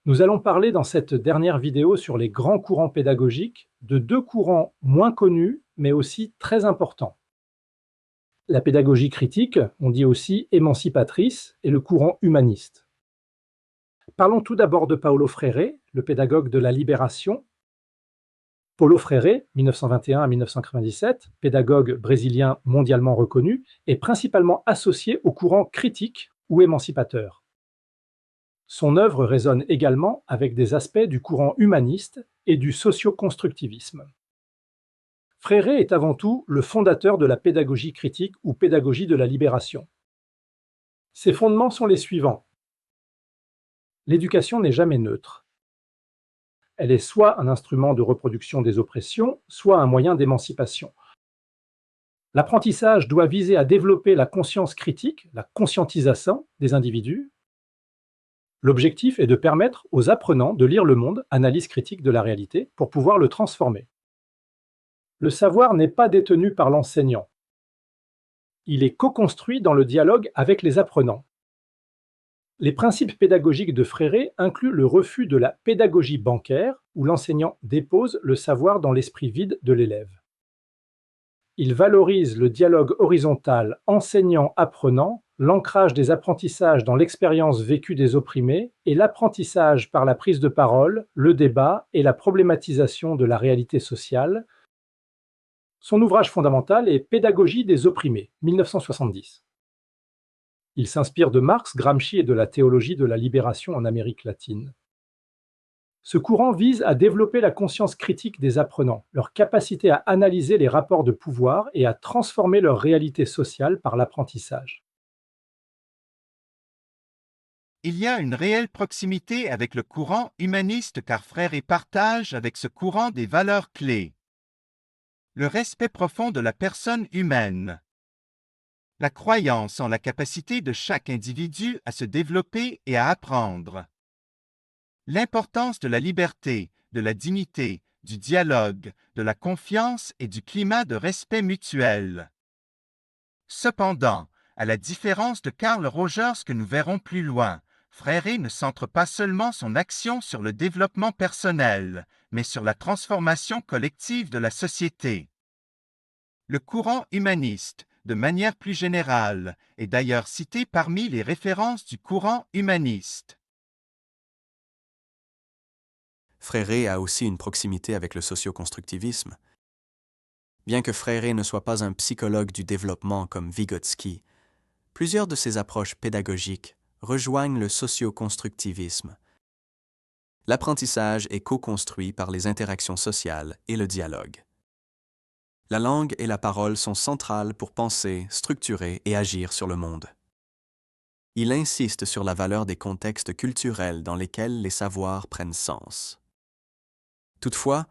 Nous allons parler dans cette dernière vidéo sur les grands courants pédagogiques de deux courants moins connus, mais aussi très importants. La pédagogie critique, on dit aussi émancipatrice, et le courant humaniste. Parlons tout d'abord de Paulo Freire, le pédagogue de la Libération. Paulo Freire, 1921 à 1997, pédagogue brésilien mondialement reconnu, est principalement associé au courant critique ou émancipateur. Son œuvre résonne également avec des aspects du courant humaniste et du socio-constructivisme. Freire est avant tout le fondateur de la pédagogie critique ou pédagogie de la libération. Ses fondements sont les suivants. L'éducation n'est jamais neutre. Elle est soit un instrument de reproduction des oppressions, soit un moyen d'émancipation. L'apprentissage doit viser à développer la conscience critique, la conscientisation des individus. L'objectif est de permettre aux apprenants de lire le monde, analyse critique de la réalité, pour pouvoir le transformer. Le savoir n'est pas détenu par l'enseignant. Il est co-construit dans le dialogue avec les apprenants. Les principes pédagogiques de Freire incluent le refus de la pédagogie bancaire, où l'enseignant dépose le savoir dans l'esprit vide de l'élève. Il valorise le dialogue horizontal enseignant-apprenant, l'ancrage des apprentissages dans l'expérience vécue des opprimés et l'apprentissage par la prise de parole, le débat et la problématisation de la réalité sociale. Son ouvrage fondamental est Pédagogie des opprimés, 1970. Il s'inspire de Marx, Gramsci et de la théologie de la libération en Amérique latine. Ce courant vise à développer la conscience critique des apprenants, leur capacité à analyser les rapports de pouvoir et à transformer leur réalité sociale par l'apprentissage. Il y a une réelle proximité avec le courant humaniste car Freire partage avec ce courant des valeurs clés. Le respect profond de la personne humaine. La croyance en la capacité de chaque individu à se développer et à apprendre. L'importance de la liberté, de la dignité, du dialogue, de la confiance et du climat de respect mutuel. Cependant, à la différence de Carl Rogers que nous verrons plus loin, Freire ne centre pas seulement son action sur le développement personnel, mais sur la transformation collective de la société. Le courant humaniste, de manière plus générale, est d'ailleurs cité parmi les références du courant humaniste. Freire a aussi une proximité avec le socioconstructivisme. Bien que Freire ne soit pas un psychologue du développement comme Vygotsky, plusieurs de ses approches pédagogiques rejoignent le socioconstructivisme. L'apprentissage est co-construit par les interactions sociales et le dialogue. La langue et la parole sont centrales pour penser, structurer et agir sur le monde. Il insiste sur la valeur des contextes culturels dans lesquels les savoirs prennent sens. Toutefois,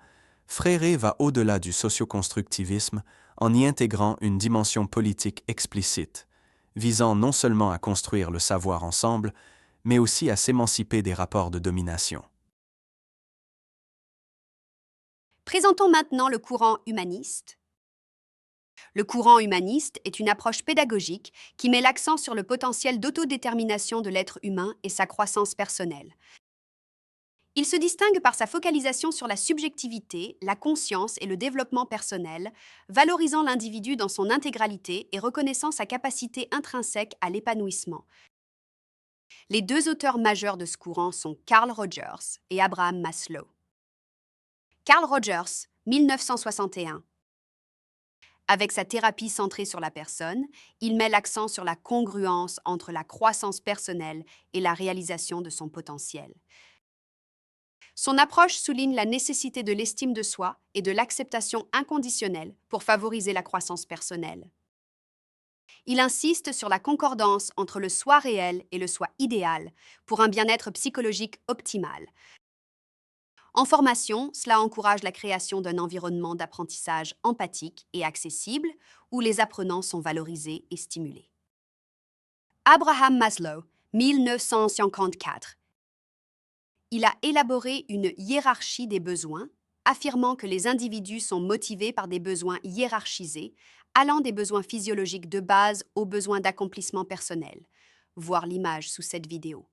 Freire va au-delà du socioconstructivisme en y intégrant une dimension politique explicite, visant non seulement à construire le savoir ensemble, mais aussi à s'émanciper des rapports de domination. Présentons maintenant le courant humaniste. Le courant humaniste est une approche pédagogique qui met l'accent sur le potentiel d'autodétermination de l'être humain et sa croissance personnelle. Il se distingue par sa focalisation sur la subjectivité, la conscience et le développement personnel, valorisant l'individu dans son intégralité et reconnaissant sa capacité intrinsèque à l'épanouissement. Les deux auteurs majeurs de ce courant sont Carl Rogers et Abraham Maslow. Carl Rogers, 1961. Avec sa thérapie centrée sur la personne, il met l'accent sur la congruence entre la croissance personnelle et la réalisation de son potentiel. Son approche souligne la nécessité de l'estime de soi et de l'acceptation inconditionnelle pour favoriser la croissance personnelle. Il insiste sur la concordance entre le soi réel et le soi idéal pour un bien-être psychologique optimal. En formation, cela encourage la création d'un environnement d'apprentissage empathique et accessible où les apprenants sont valorisés et stimulés. Abraham Maslow, 1954. Il a élaboré une hiérarchie des besoins, affirmant que les individus sont motivés par des besoins hiérarchisés, allant des besoins physiologiques de base aux besoins d'accomplissement personnel. Voir l'image sous cette vidéo.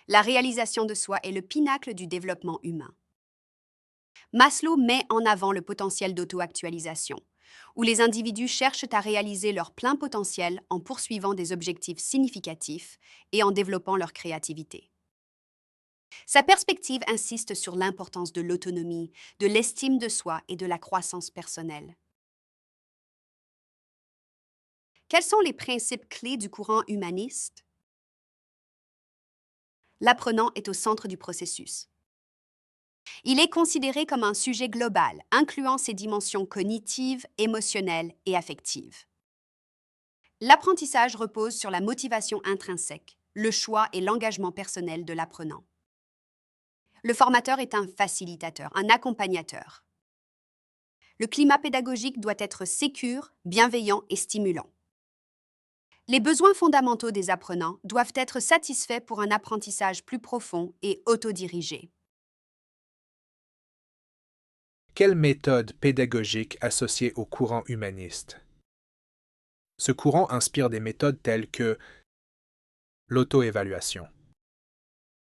La réalisation de soi est le pinacle du développement humain. Maslow met en avant le potentiel d'auto-actualisation, où les individus cherchent à réaliser leur plein potentiel en poursuivant des objectifs significatifs et en développant leur créativité. Sa perspective insiste sur l'importance de l'autonomie, de l'estime de soi et de la croissance personnelle. Quels sont les principes clés du courant humaniste? L'apprenant est au centre du processus. Il est considéré comme un sujet global, incluant ses dimensions cognitives, émotionnelles et affectives. L'apprentissage repose sur la motivation intrinsèque, le choix et l'engagement personnel de l'apprenant. Le formateur est un facilitateur, un accompagnateur. Le climat pédagogique doit être sécure, bienveillant et stimulant. Les besoins fondamentaux des apprenants doivent être satisfaits pour un apprentissage plus profond et autodirigé. Quelle méthode pédagogique associée au courant humaniste? Ce courant inspire des méthodes telles que l'auto-évaluation,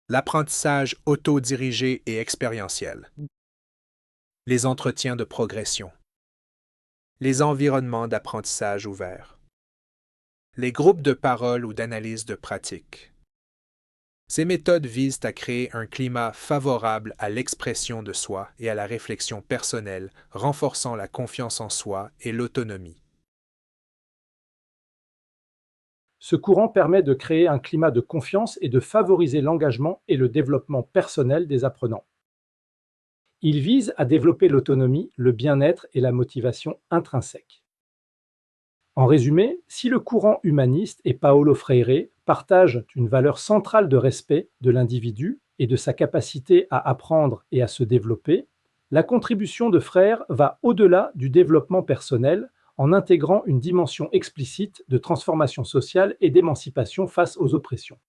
l'apprentissage autodirigé et expérientiel, les entretiens de progression, les environnements d'apprentissage ouverts, les groupes de parole ou d'analyse de pratique. Ces méthodes visent à créer un climat favorable à l'expression de soi et à la réflexion personnelle, renforçant la confiance en soi et l'autonomie. Ce courant permet de créer un climat de confiance et de favoriser l'engagement et le développement personnel des apprenants. Il vise à développer l'autonomie, le bien-être et la motivation intrinsèque. En résumé, si le courant humaniste et Paulo Freire partagent une valeur centrale de respect de l'individu et de sa capacité à apprendre et à se développer, la contribution de Freire va au-delà du développement personnel en intégrant une dimension explicite de transformation sociale et d'émancipation face aux oppressions.